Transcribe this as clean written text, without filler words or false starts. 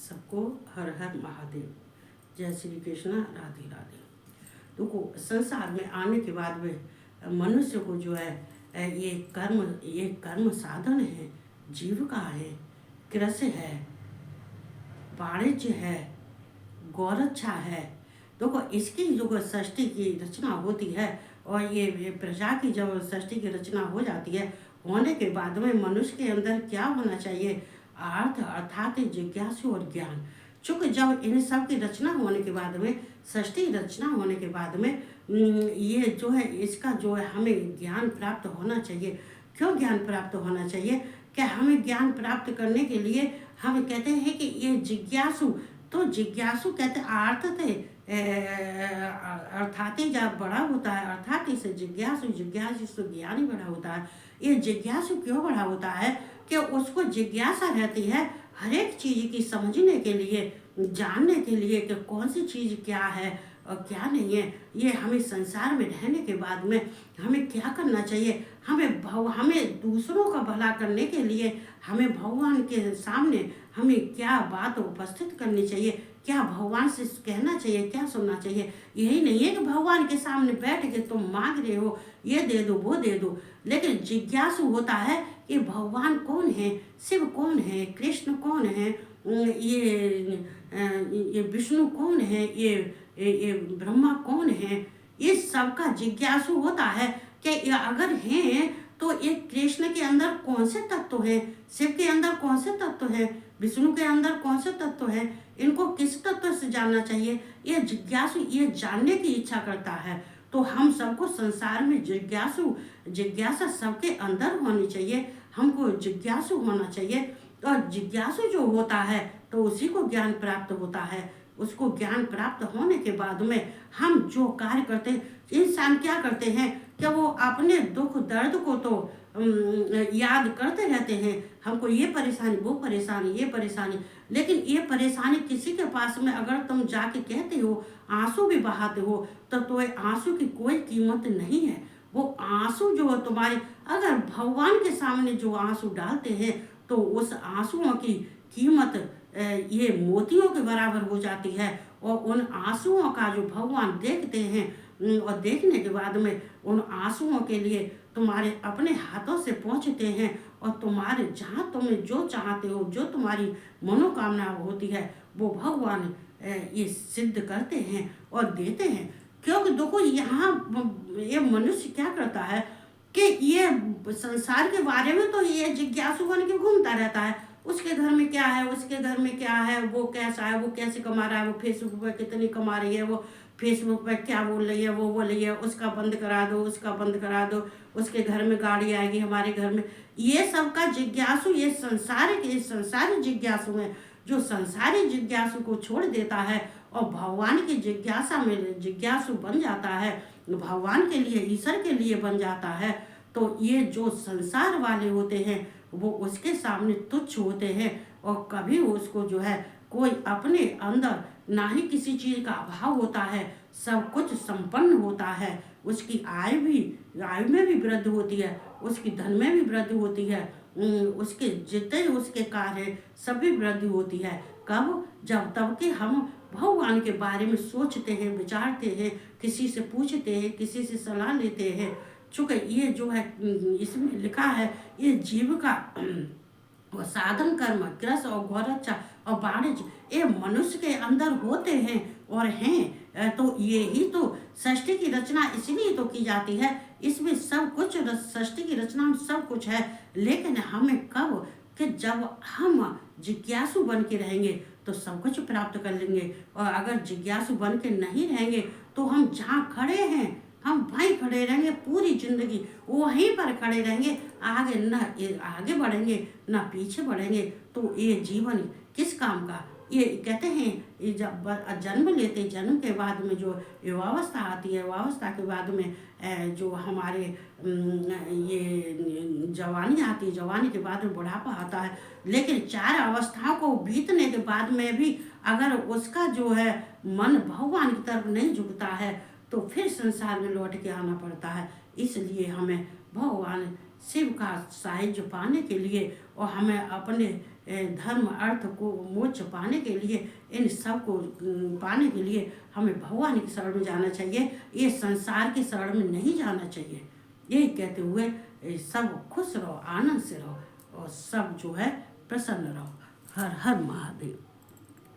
सबको हर हर महादेव। जय श्री कृष्णा, राधे राधे। देखो, संसार में आने के बाद में मनुष्य को जो है ये कर्म साधन है, जीविका है, कृषि है, वाणिज्य है, गौरक्षा है। देखो, इसकी जो सृष्टि की रचना होती है और ये प्रजा की जब सृष्टि की रचना हो जाती है, होने के बाद में मनुष्य के अंदर क्या होना चाहिए? अर्थ अर्थात जिज्ञासु और ज्ञान। चूँकि जब इन सब की रचना होने के बाद में, सृष्टि रचना होने के बाद में ये जो है इसका जो है हमें ज्ञान प्राप्त होना चाहिए। क्यों ज्ञान प्राप्त होना चाहिए? क्या हमें ज्ञान प्राप्त करने के लिए हम कहते हैं कि ये जिज्ञासु, तो जिज्ञासु कहते अर्थ थे अर्थात जब बड़ा होता है, अर्थात इसे जिज्ञासु से ज्ञान ही बड़ा होता है। ये जिज्ञासु क्यों बड़ा होता है? कि उसको जिज्ञासा रहती है हर एक चीज़ की समझने के लिए, जानने के लिए कि कौन सी चीज़ क्या है और क्या नहीं है। ये हमें संसार में रहने के बाद में हमें क्या करना चाहिए? हमें दूसरों का भला करने के लिए हमें भगवान के सामने हमें क्या बात उपस्थित करनी चाहिए, क्या भगवान से कहना चाहिए, क्या सुनना चाहिए। यही नहीं है कि भगवान के सामने बैठ के तुम मांग रहे हो ये दे दो वो दे दो, लेकिन जिज्ञासु होता है कि भगवान कौन है, शिव कौन है, कृष्ण कौन है, ये विष्णु कौन है, ये ब्रह्मा कौन है। ये सबका जिज्ञासु होता है कि अगर हैं तो ये कृष्ण के अंदर कौन से तत्व हैं, शिव के अंदर कौन से तत्व हैं, विष्णु के अंदर कौन से तत्व हैं, इनको किस तत्व से जानना चाहिए। ये जिज्ञासु ये जानने की इच्छा करता है। तो हम सबको संसार में जिज्ञासा सबके अंदर होनी चाहिए। हमको जिज्ञासु होना चाहिए और जिज्ञासु जो होता है तो उसी को ज्ञान प्राप्त होता है। उसको ज्ञान प्राप्त होने के बाद में हम जो कार्य करते हैं, इंसान क्या करते हैं कि वो अपने दुख दर्द को तो याद करते रहते हैं, हमको ये परेशानी वो परेशानी ये परेशानी, लेकिन ये परेशानी किसी के पास में अगर तुम जाके कहते हो, आंसू भी बहाते हो, तो आंसू की कोई कीमत नहीं है। वो आंसू जो तुम्हारे, अगर भगवान के सामने जो आंसू डालते हैं तो उस आंसुओं की कीमत ये मोतियों के बराबर हो जाती है। और उन आंसुओं का जो भगवान देखते हैं और देखने के बाद में उन आंसुओं के लिए तुम्हारे अपने हाथों से पहुंचते हैं और तुम्हारे जहाँ तुम्हें जो चाहते हो, जो तुम्हारी मनोकामना होती है, वो भगवान ये सिद्ध करते हैं और देते हैं। क्योंकि देखो, यहाँ ये मनुष्य क्या करता है कि ये संसार के बारे में तो ये जिज्ञासु बन के घूमता रहता है। उसके घर में क्या है, उसके घर में क्या है, वो कैसा है, वो कैसे कमा रहा है, वो फेसबुक पर कितनी कमा रही है, वो फेसबुक पर क्या बोल रही है, वो बोल रही है, उसका बंद करा दो, उसका बंद करा दो, उसके घर में गाड़ी आएगी, हमारे घर में। ये सब का जिज्ञासु ये संसारी जिज्ञासु है, जो संसारी जिज्ञासु को छोड़ देता है और भगवान की जिज्ञासा में जिज्ञासु बन जाता है, भगवान के लिए, ईश्वर के लिए बन जाता है। तो ये जो संसार वाले होते हैं वो उसके सामने तुच्छ होते हैं और कभी उसको जो है कोई अपने अंदर ना ही किसी चीज़ का अभाव होता है, सब कुछ संपन्न होता है। उसकी आय में भी वृद्धि होती है, उसकी धन में भी वृद्धि होती है, उसके जितने उसके कार्य हैं सभी वृद्धि होती है। कब? जब तब कि हम भगवान के बारे में सोचते हैं, विचारते हैं, किसी से पूछते हैं, किसी से सलाह लेते हैं। चूँकि ये जो है इसमें लिखा है, ये जीविका और साधन कर्म, कृषि और गौरक्षा और वाणिज्य ये मनुष्य के अंदर होते हैं और हैं। तो ये ही तो सृष्टि की रचना इसलिए तो की जाती है। इसमें सब कुछ, सृष्टि की रचना में सब कुछ है। लेकिन हमें कब? कि जब हम जिज्ञासु बन के रहेंगे तो सब कुछ प्राप्त कर लेंगे। और अगर जिज्ञासु बन के नहीं रहेंगे तो हम जहाँ खड़े हैं हम वहीं खड़े रहेंगे, पूरी जिंदगी वहीं पर खड़े रहेंगे, आगे बढ़ेंगे ना पीछे बढ़ेंगे। तो ये जीवन किस काम का? ये कहते हैं ये जब जन्म लेते, जन्म के बाद में जो युवावस्था आती है, युवावस्था के बाद में जो हमारे ये जवानी आती है, जवानी के बाद में बुढ़ापा आता है। लेकिन 4 अवस्थाओं को बीतने के बाद में भी अगर उसका जो है मन भगवान की तरफ नहीं झुकता है तो फिर संसार में लौट के आना पड़ता है। इसलिए हमें भगवान शिव का साहित्य पाने के लिए और हमें अपने धर्म अर्थ को मोक्ष पाने के लिए, इन सब को पाने के लिए हमें भगवान की शरण में जाना चाहिए, ये संसार की शरण में नहीं जाना चाहिए। यही कहते हुए सब खुश रहो, आनंद से रहो और सब जो है प्रसन्न रहो। हर हर महादेव।